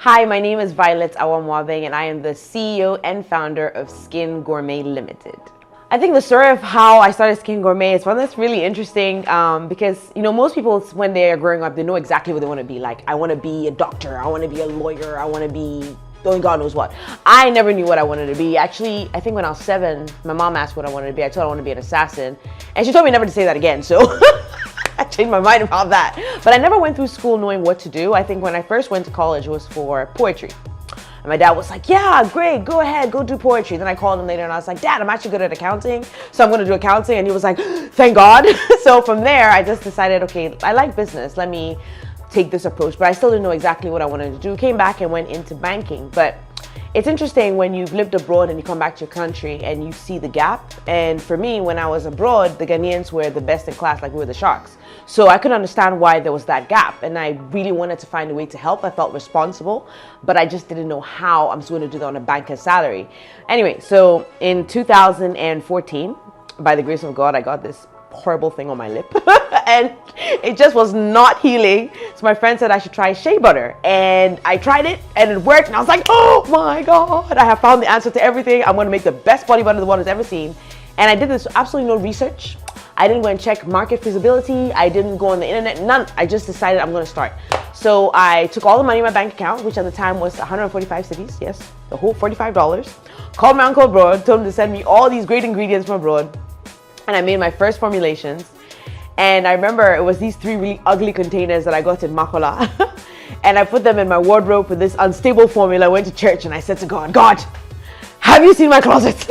Hi, my name is Violet Amoabeng and I am the CEO and founder of Skin Gourmet Limited. I think the story of how I started Skin Gourmet is one that's really interesting because, most people, when they're growing up, they know exactly what they want to be. Like, I want to be a doctor, I want to be a lawyer, I want to be only God knows what. I never knew what I wanted to be. Actually, I think when I was 7, my mom asked what I wanted to be. I told her I wanted to be an assassin. And she told me never to say that again, so I changed my mind about that. But I never went through school knowing what to do. I think when I first went to college, it was for poetry. And my dad was like, yeah, great, go ahead, go do poetry. Then I called him later and I was like, Dad, I'm actually good at accounting, so I'm going to do accounting. And he was like, thank God. So from there, I just decided, okay, I like business. Let me take this approach. But I still didn't know exactly what I wanted to do. Came back and went into banking. But it's interesting when you've lived abroad and you come back to your country and you see the gap. And for me, when I was abroad, the Ghanaians were the best in class, like we were the sharks. So I couldn't understand why there was that gap. And I really wanted to find a way to help. I felt responsible, but I just didn't know how I'm going to do that on a banker's salary. Anyway, so in 2014, by the grace of God, I got this horrible thing on my lip and it just was not healing. So my friend said I should try shea butter and I tried it and it worked and I was like, oh my God, I have found the answer to everything. I'm going to make the best body butter the world has ever seen. And I did this absolutely no research. I didn't go and check market feasibility. I didn't go on the internet, none. I just decided I'm going to start. So I took all the money in my bank account, which at the time was 145 cities, yes, the whole $45. Called my uncle abroad, told him to send me all these great ingredients from abroad. And I made my first formulations. And I remember it was these 3 really ugly containers that I got in Makola. And I put them in my wardrobe with this unstable formula. I went to church and I said to God, God, have you seen my closet?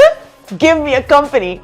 Give me a company.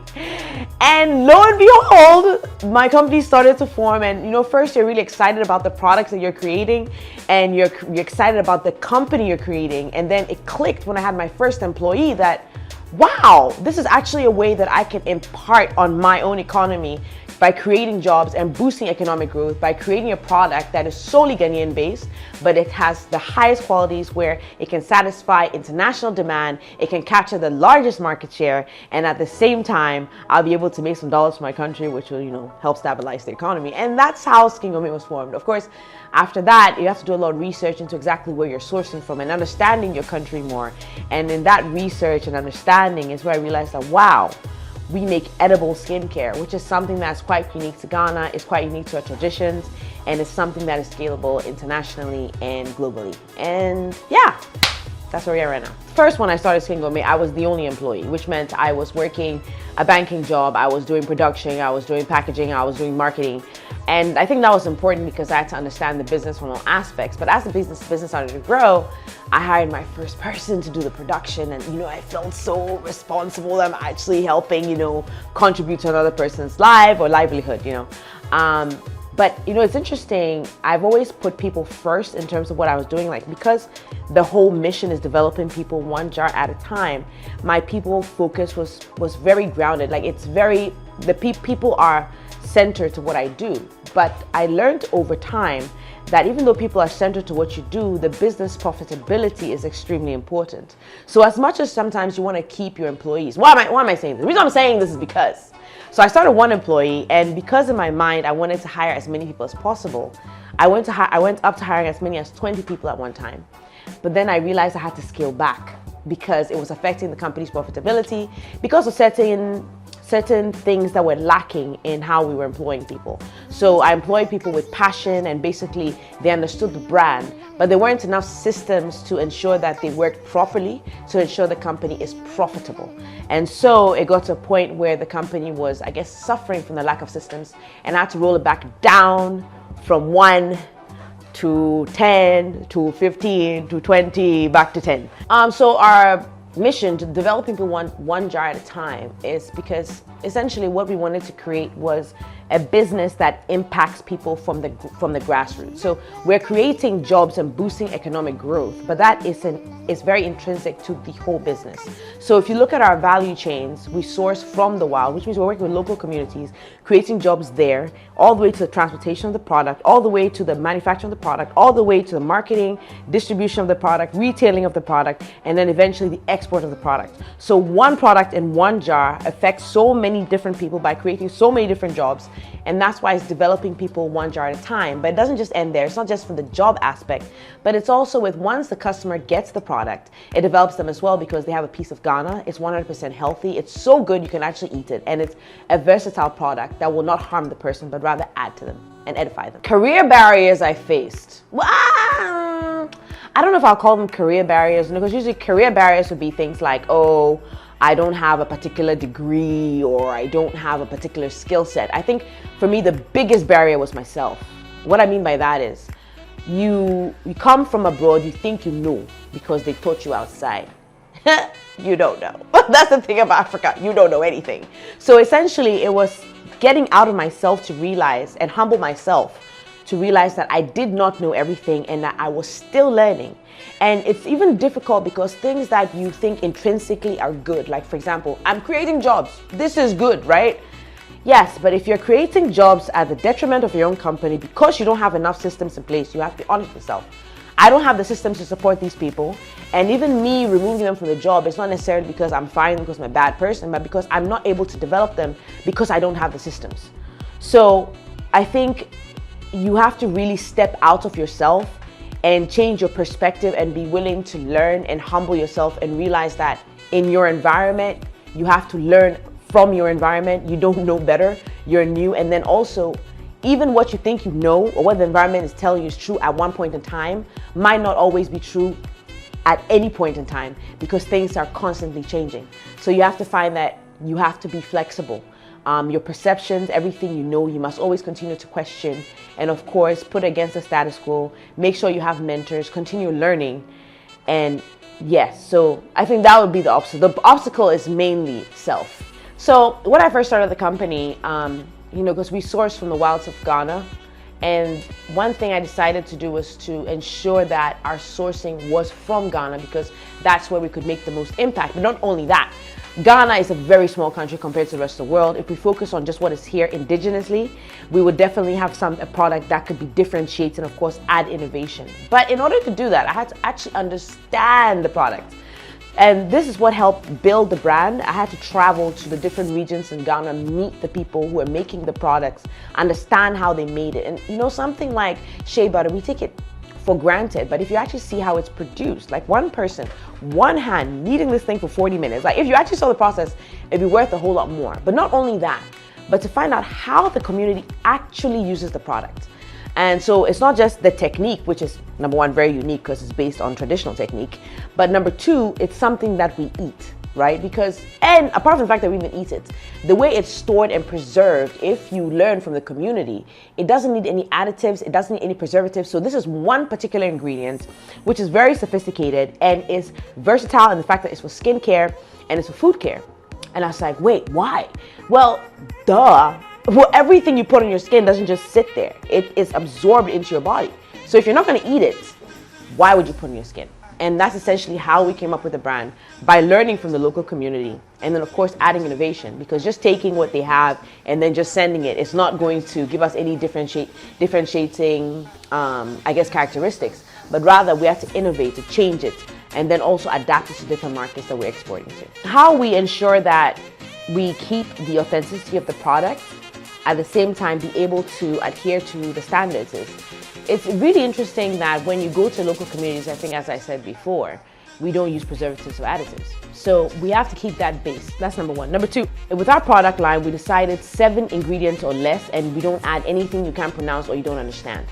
And lo and behold, my company started to form. And first you're really excited about the products that you're creating and you're excited about the company you're creating. And then it clicked when I had my first employee that, wow, this is actually a way that I can impart on my own economy by creating jobs and boosting economic growth, by creating a product that is solely Ghanaian based, but it has the highest qualities where it can satisfy international demand, it can capture the largest market share, and at the same time, I'll be able to make some dollars for my country, which will, help stabilize the economy. And that's how Skin Gourmet was formed. Of course, after that, you have to do a lot of research into exactly where you're sourcing from and understanding your country more. And in that research and understanding is where I realized that, wow, we make edible skincare, which is something that's quite unique to Ghana, it's quite unique to our traditions, and it's something that is scalable internationally and globally. And yeah, that's where we are right now. First, when I started Skin Gourmet, I was the only employee, which meant I was working a banking job, I was doing production, I was doing packaging, I was doing marketing. And I think that was important because I had to understand the business from all aspects. But as the business started to grow, I hired my first person to do the production. And, I felt so responsible. I'm actually helping, contribute to another person's life or livelihood, But, it's interesting. I've always put people first in terms of what I was doing. Like, because the whole mission is developing people one jar at a time, my people focus was very grounded. Like, people are centered to what I do. But I learned over time that even though people are centered to what you do, the business profitability is extremely important. So as much as sometimes you want to keep your employees, why am I saying this? The reason I'm saying this is because, so I started one employee, and because in my mind, I wanted to hire as many people as possible. I went up to hiring as many as 20 people at one time. But then I realized I had to scale back because it was affecting the company's profitability because of certain things that were lacking in how we were employing people. So I employed people with passion and basically they understood the brand, but there weren't enough systems to ensure that they worked properly to ensure the company is profitable. And so it got to a point where the company was, I guess, suffering from the lack of systems, and I had to roll it back down from 1 to 10 to 15 to 20 back to 10. So our mission to develop people one jar at a time is because essentially what we wanted to create was a business that impacts people from the grassroots. So we're creating jobs and boosting economic growth, but that is very intrinsic to the whole business. So if you look at our value chains, we source from the wild, which means we're working with local communities, creating jobs there, all the way to the transportation of the product, all the way to the manufacturing of the product, all the way to the marketing, distribution of the product, retailing of the product, and then eventually the export of the product. So one product in one jar affects so many different people by creating so many different jobs And that's why it's developing people one jar at a time. But it doesn't just end there. It's not just for the job aspect, but it's also with once the customer gets the product, it develops them as well because they have a piece of Ghana. It's 100% healthy. It's so good you can actually eat it. And it's a versatile product that will not harm the person, but rather add to them and edify them. Career barriers I faced. Well, I don't know if I'll call them career barriers, because usually career barriers would be things like, oh, I don't have a particular degree or I don't have a particular skill set. I think for me, the biggest barrier was myself. What I mean by that is you come from abroad, you think you know because they taught you outside. You don't know. That's the thing about Africa. You don't know anything. So essentially it was getting out of myself to realize and humble myself to realize that I did not know everything and that I was still learning. And it's even difficult because things that you think intrinsically are good, like for example, I'm creating jobs. This is good, right? Yes, but if you're creating jobs at the detriment of your own company because you don't have enough systems in place, you have to be honest with yourself. I don't have the systems to support these people. And even me removing them from the job, it's not necessarily because I'm firing them because I'm a bad person, but because I'm not able to develop them because I don't have the systems. So I think you have to really step out of yourself and change your perspective and be willing to learn and humble yourself and realize that in your environment, you have to learn from your environment. You don't know better, you're new. And then also, even what you think you know or what the environment is telling you is true at one point in time might not always be true at any point in time because things are constantly changing. So you have to find that you have to be flexible. Your perceptions, everything you know, you must always continue to question and of course put against the status quo. Make sure you have mentors, continue learning. And yes, so I think that would be the obstacle. The obstacle is mainly self. So when I first started the company, because we source from the wilds of Ghana, and one thing I decided to do was to ensure that our sourcing was from Ghana because that's where we could make the most impact. But not only that, Ghana is a very small country compared to the rest of the world. If we focus on just what is here indigenously, we would definitely have a product that could be differentiated and of course add innovation. But in order to do that, I had to actually understand the product. And this is what helped build the brand. I had to travel to the different regions in Ghana, meet the people who are making the products, understand how they made it. And something like shea butter, we take it for granted, but if you actually see how it's produced, like one person, one hand kneading this thing for 40 minutes, like if you actually saw the process, it'd be worth a whole lot more. But not only that, but to find out how the community actually uses the product. And so it's not just the technique, which is number one, very unique because it's based on traditional technique. But number two, it's something that we eat, right? And apart from the fact that we even eat it, the way it's stored and preserved, if you learn from the community, it doesn't need any additives, it doesn't need any preservatives. So this is one particular ingredient, which is very sophisticated and is versatile in the fact that it's for skincare and it's for food care. And I was like, wait, why? Well, duh. Well, everything you put on your skin doesn't just sit there. It is absorbed into your body. So if you're not going to eat it, why would you put it on your skin? And that's essentially how we came up with the brand, by learning from the local community. And then of course adding innovation, because just taking what they have and then just sending it, it's not going to give us any differentiating characteristics. But rather we have to innovate, to change it, and then also adapt it to different markets that we're exporting to. How we ensure that we keep the authenticity of the product, at the same time be able to adhere to the standards is, it's really interesting that when you go to local communities, I think as I said before, we don't use preservatives or additives. So we have to keep that base. That's number one. Number two, with our product line, we decided 7 ingredients or less, and we don't add anything you can't pronounce or you don't understand.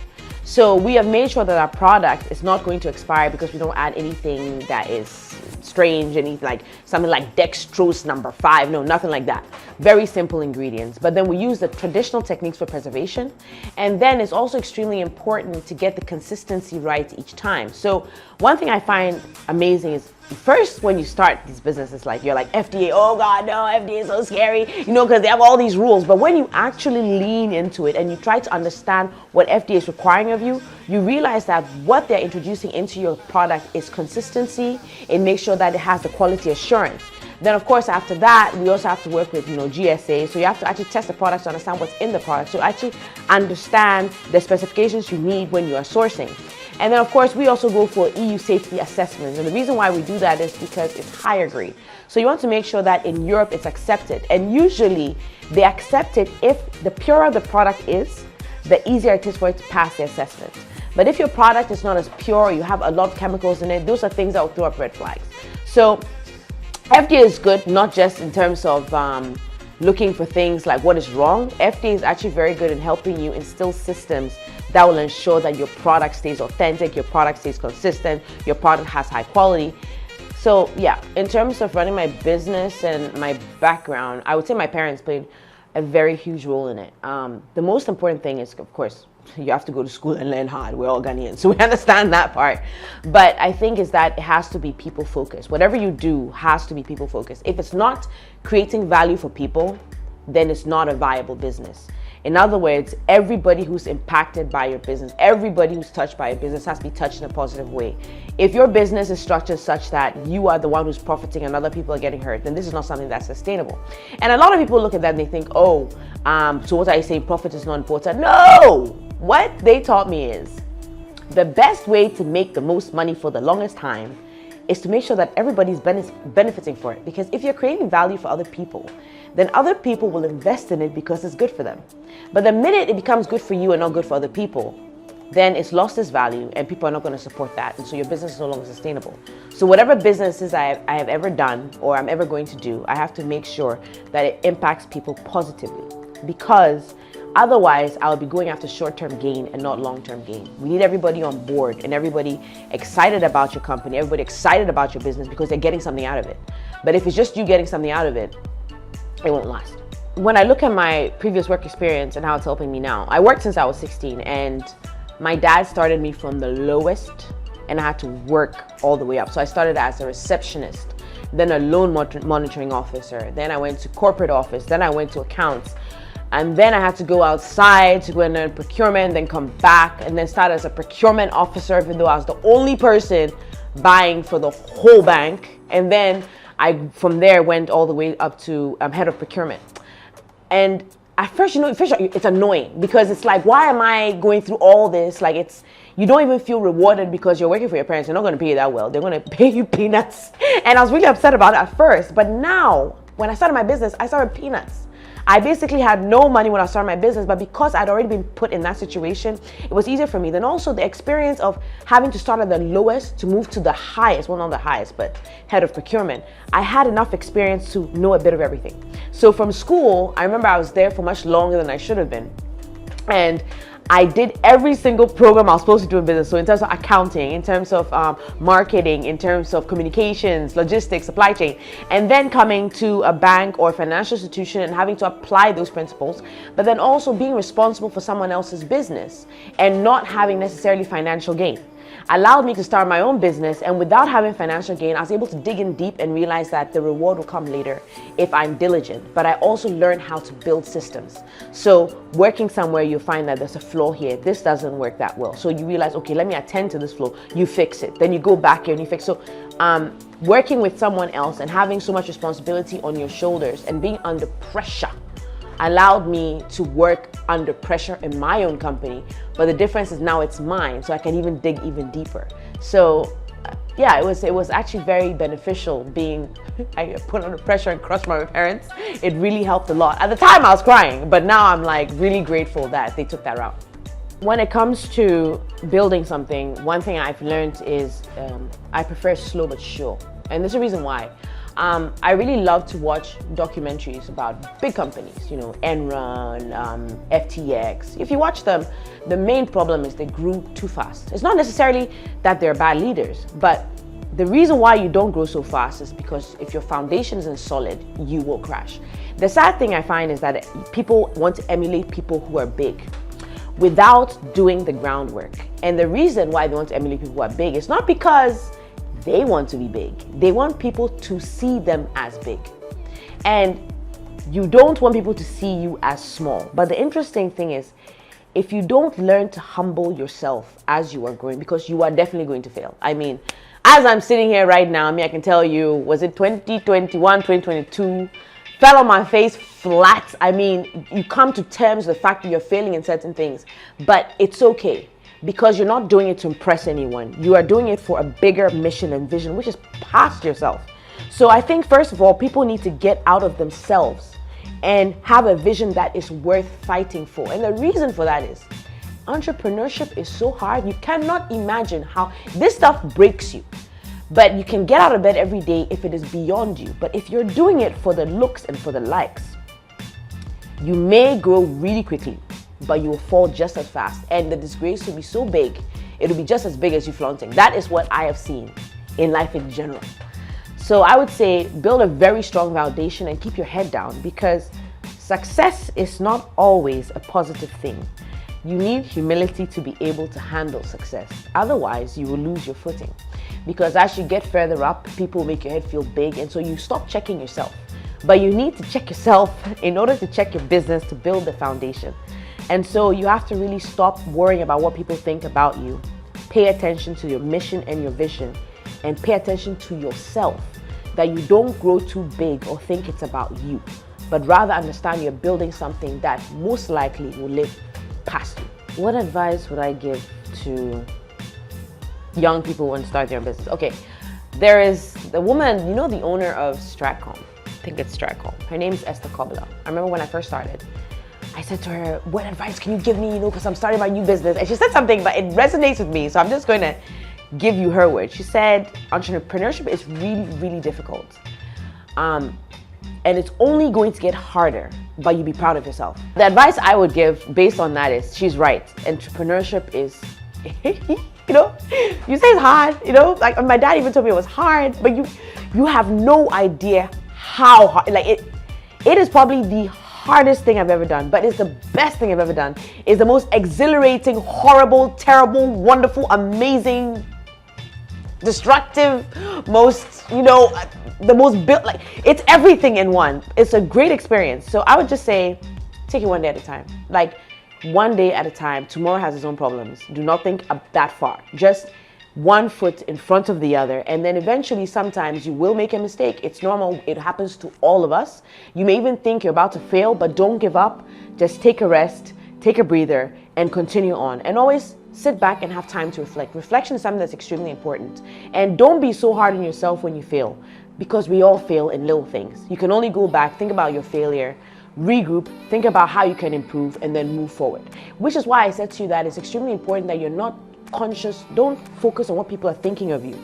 So we have made sure that our product is not going to expire because we don't add anything that is strange, anything like something like dextrose number 5, no, nothing like that. Very simple ingredients. But then we use the traditional techniques for preservation. And then it's also extremely important to get the consistency right each time. So one thing I find amazing is first when you start these businesses, you're like FDA, oh God, no, FDA is so scary, because they have all these rules. But when you actually lean into it and you try to understand what FDA is requiring of you, you realize that what they're introducing into your product is consistency. It makes sure that it has the quality assurance. Then of course after that, we also have to work with GSA. So you have to actually test the products to understand what's in the product. So actually understand the specifications you need when you are sourcing. And then of course we also go for EU safety assessments, and the reason why we do that is because it's higher grade. So you want to make sure that in Europe it's accepted, and usually they accept it if the purer the product is, the easier it is for it to pass the assessment. But if your product is not as pure, you have a lot of chemicals in it, those are things that will throw up red flags. So FDA is good, not just in terms of looking for things like what is wrong. FDA is actually very good in helping you instill systems that will ensure that your product stays authentic, your product stays consistent, your product has high quality. So yeah, in terms of running my business and my background, I would say my parents played a very huge role in it. The most important thing is, of course, you have to go to school and learn hard. We're all Ghanaians, so we understand that part. But I think is that it has to be people focused. Whatever you do has to be people focused. If it's not creating value for people, then it's not a viable business. In other words, everybody who's impacted by your business, everybody who's touched by your business has to be touched in a positive way. If your business is structured such that you are the one who's profiting and other people are getting hurt, then this is not something that's sustainable. And a lot of people look at that and they think, oh, so what are you saying, profit is not important? No! What they taught me is the best way to make the most money for the longest time is to make sure that everybody's benefiting for it. Because if you're creating value for other people, then other people will invest in it because it's good for them. But the minute it becomes good for you and not good for other people, then it's lost its value and people are not going to support that. And so your business is no longer sustainable. So whatever businesses I have ever done or I'm ever going to do, I have to make sure that it impacts people positively, because otherwise I'll be going after short-term gain and not long-term gain. We need everybody on board and everybody excited about your company, everybody excited about your business because they're getting something out of it. But if it's just you getting something out of it, it won't last. When I look at my previous work experience and how it's helping me now, I worked since I was 16 and my dad started me from the lowest and I had to work all the way up. So I started as a receptionist, then a loan monitoring officer, then I went to corporate office, then I went to accounts, and then I had to go outside to go and learn procurement, then come back and then start as a procurement officer, even though I was the only person buying for the whole bank. And then I, from there, went all the way up to head of procurement. And at first, it's annoying because it's like, why am I going through all this? Like, you don't even feel rewarded because you're working for your parents. They're not going to pay you that well. They're going to pay you peanuts. And I was really upset about it at first. But now, when I started my business, I started peanuts. I basically had no money when I started my business, but because I'd already been put in that situation, it was easier for me. Then also the experience of having to start at the lowest to move to the highest, well, not the highest, but head of procurement. I had enough experience to know a bit of everything. So from school, I remember I was there for much longer than I should have been. And I did every single program I was supposed to do in business. So in terms of accounting, in terms of marketing, in terms of communications, logistics, supply chain, and then coming to a bank or a financial institution and having to apply those principles, but then also being responsible for someone else's business and not having necessarily financial gain allowed me to start my own business. And without having financial gain, I was able to dig in deep and realize that the reward will come later if I'm diligent. But I also learned how to build systems. So working somewhere, you'll find that there's a flaw here. This doesn't work that well. So you realize, okay, let me attend to this flaw. You fix it. Then you go back here and you fix. So working with someone else and having so much responsibility on your shoulders and being under pressure allowed me to work under pressure in my own company, but the difference is now it's mine, so I can even dig even deeper. So yeah, it was actually very beneficial being I put under pressure and crushed by my parents. It really helped a lot. At the time I was crying, but now I'm like really grateful that they took that route. When it comes to building something, one thing I've learned is I prefer slow but sure, and there's a reason why. I really love to watch documentaries about big companies, Enron, FTX. If you watch them, the main problem is they grew too fast. It's not necessarily that they're bad leaders, but the reason why you don't grow so fast is because if your foundation isn't solid, you will crash. The sad thing I find is that people want to emulate people who are big without doing the groundwork. And the reason why they want to emulate people who are big is not because they want to be big. They want people to see them as big. And you don't want people to see you as small. But the interesting thing is, if you don't learn to humble yourself as you are growing, because you are definitely going to fail. I mean, as I'm sitting here right now, I can tell you, was it 2021, 2022? Fell on my face flat. I mean, you come to terms with the fact that you're failing in certain things, but it's okay. because you're not doing it to impress anyone. You are doing it for a bigger mission and vision, which is past yourself. So I think, first of all, people need to get out of themselves and have a vision that is worth fighting for. And the reason for that is entrepreneurship is so hard. You cannot imagine how this stuff breaks you. But you can get out of bed every day if it is beyond you. But if you're doing it for the looks and for the likes, you may grow really quickly, but you will fall just as fast. And the disgrace will be so big, it'll be just as big as you flaunting. That is what I have seen in life in general. So I would say build a very strong foundation and keep your head down, because success is not always a positive thing. You need humility to be able to handle success. Otherwise, you will lose your footing. Because as you get further up, people make your head feel big, and so you stop checking yourself. But you need to check yourself in order to check your business, to build the foundation. And so you have to really stop worrying about what people think about you. Pay attention to your mission and your vision, and pay attention to yourself, that you don't grow too big or think it's about you, but rather understand you're building something that most likely will live past you. What advice would I give to young people who want to start their own business? Okay, there is the woman, you know, the owner of Stratcom. I think it's Stratcom. Her name's Esther Kobler. I remember when I first started, I said to her, what advice can you give me, because I'm starting my new business? And she said something, but it resonates with me, so I'm just going to give you her words. She said, entrepreneurship is really, really difficult. And it's only going to get harder, but you be proud of yourself. The advice I would give based on that is, she's right. Entrepreneurship is, you know, you say it's hard, you know, like my dad even told me it was hard, but you have no idea how hard, like it is probably the hardest thing I've ever done, but it's the best thing I've ever done. It's the most exhilarating, horrible, terrible, wonderful, amazing, destructive, most, you know, the most built, like it's everything in one. It's a great experience. So I would just say, take it one day at a time. Like one day at a time. Tomorrow has its own problems. Do not think that far. Just one foot in front of the other, and then eventually sometimes you will make a mistake. It's normal. It happens to all of us. You may even think you're about to fail, but don't give up. Just take a rest, take a breather, and continue on. And always sit back and have time to reflect. Reflection is something that's extremely important. And don't be so hard on yourself when you fail, because we all fail in little things. You can only go back, think about your failure, regroup, think about how you can improve, and then move forward. Which is why I said to you that it's extremely important that you're not conscious, don't focus on what people are thinking of you.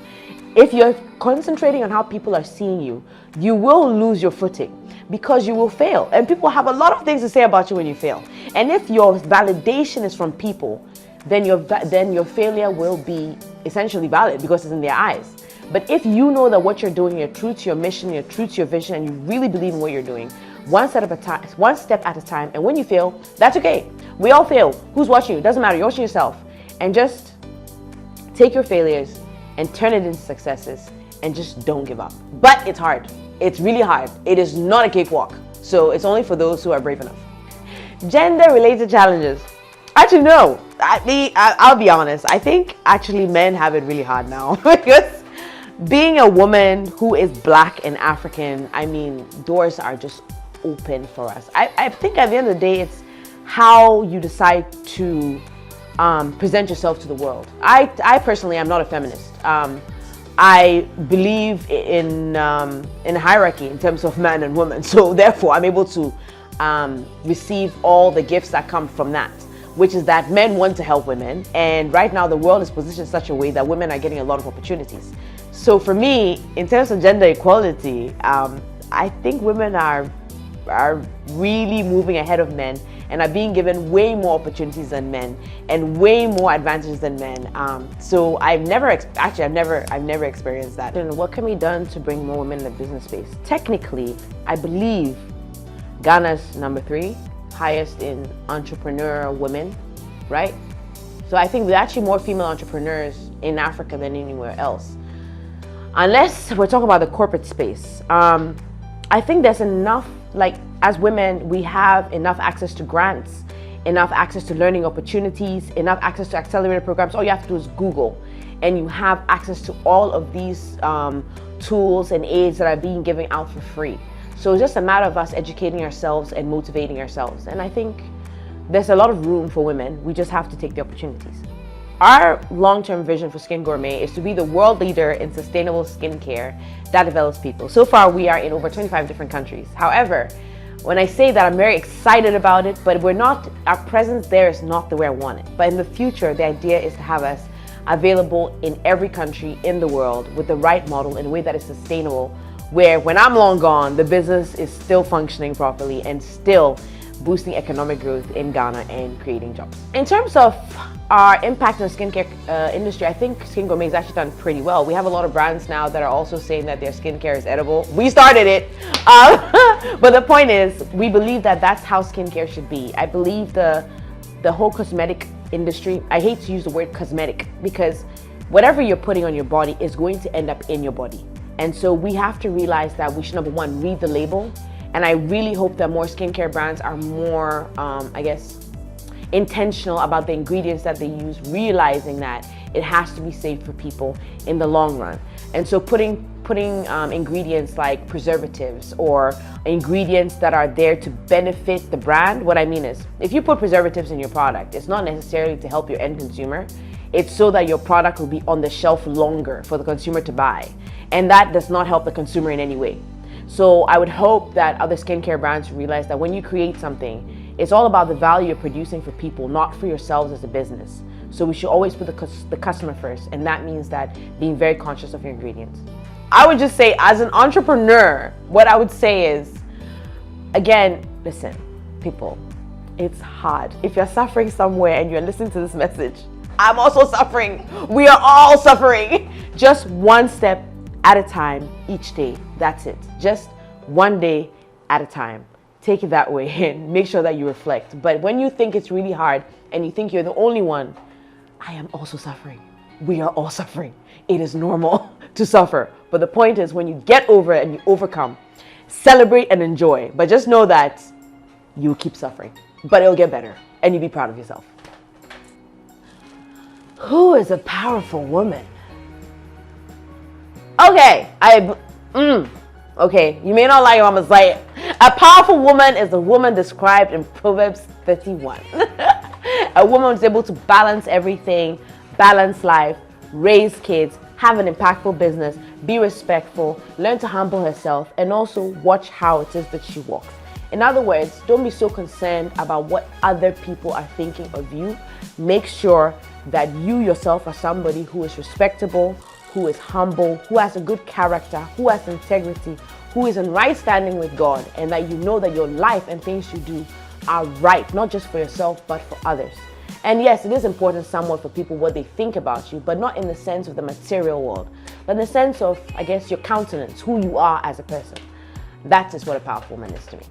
If you're concentrating on how people are seeing you, you will lose your footing, because you will fail. And people have a lot of things to say about you when you fail. And if your validation is from people, then your failure will be essentially valid because it's in their eyes. But if you know that what you're doing, you're true to your mission, you're true to your vision, and you really believe in what you're doing, one step at a time, and when you fail, that's okay. We all fail. Who's watching you? Doesn't matter. You're watching yourself. And just take your failures and turn it into successes, and just don't give up. But it's hard. It's really hard. It is not a cakewalk. So it's only for those who are brave enough. Gender-related challenges. Actually, no. I'll be honest. I think actually men have it really hard now because being a woman who is Black and African, I mean, doors are just open for us. I think at the end of the day, it's how you decide to present yourself to the world. I personally am not a feminist. I believe in hierarchy in terms of man and woman. So therefore, I'm able to receive all the gifts that come from that, which is that men want to help women. And right now, the world is positioned in such a way that women are getting a lot of opportunities. So for me, in terms of gender equality, I think women are really moving ahead of men and are being given way more opportunities than men and way more advantages than men. So I've never experienced that. And what can be done to bring more women in the business space? Technically, I believe Ghana's #3 highest in entrepreneur women, right? So I think there's actually more female entrepreneurs in Africa than anywhere else. Unless we're talking about the corporate space. I think there's enough, like as women, we have enough access to grants, enough access to learning opportunities, enough access to accelerator programs. All you have to do is Google, and you have access to all of these tools and aids that are being given out for free. So it's just a matter of us educating ourselves and motivating ourselves. And I think there's a lot of room for women. We just have to take the opportunities. Our long-term vision for Skin Gourmet is to be the world leader in sustainable skincare that develops people. So far, we are in over 25 different countries. However, when I say that, I'm very excited about it, but our presence there is not the way I want it. But in the future, the idea is to have us available in every country in the world with the right model in a way that is sustainable, where when I'm long gone, the business is still functioning properly and still boosting economic growth in Ghana and creating jobs. In terms of our impact on the skincare industry, I think Skin Gourmet has actually done pretty well. We have a lot of brands now that are also saying that their skincare is edible. We started it, but the point is, we believe that that's how skincare should be. I believe the whole cosmetic industry, I hate to use the word cosmetic, because whatever you're putting on your body is going to end up in your body. And so we have to realize that we should, number one, read the label. And I really hope that more skincare brands are more, intentional about the ingredients that they use, realizing that it has to be safe for people in the long run. And so putting ingredients like preservatives or ingredients that are there to benefit the brand. What I mean is, if you put preservatives in your product, it's not necessarily to help your end consumer. It's so that your product will be on the shelf longer for the consumer to buy. And that does not help the consumer in any way. So I would hope that other skincare brands realize that when you create something, it's all about the value you're producing for people, not for yourselves as a business. So we should always put the customer first, and that means that being very conscious of your ingredients. I would just say, as an entrepreneur, what I would say is, again, listen, people, it's hard. If you're suffering somewhere and you're listening to this message, I'm also suffering. We are all suffering. Just one step at a time each day. That's it. Just one day at a time. Take it that way and make sure that you reflect. But when you think it's really hard and you think you're the only one, I am also suffering. We are all suffering. It is normal to suffer. But the point is, when you get over it and you overcome, celebrate and enjoy. But just know that you'll keep suffering, but it'll get better and you'll be proud of yourself. Who is a powerful woman? Okay, okay, you may not like it, I'm gonna say it. A powerful woman is a woman described in Proverbs 31. A woman is able to balance everything, balance life, raise kids, have an impactful business, be respectful, learn to humble herself, and also watch how it is that she walks. In other words, don't be so concerned about what other people are thinking of you. Make sure that you yourself are somebody who is respectable, who is humble, who has a good character, who has integrity, who is in right standing with God, and that you know that your life and things you do are right, not just for yourself, but for others. And yes, it is important somewhat for people what they think about you, but not in the sense of the material world, but in the sense of, I guess, your countenance, who you are as a person. That is what a powerful woman is to me.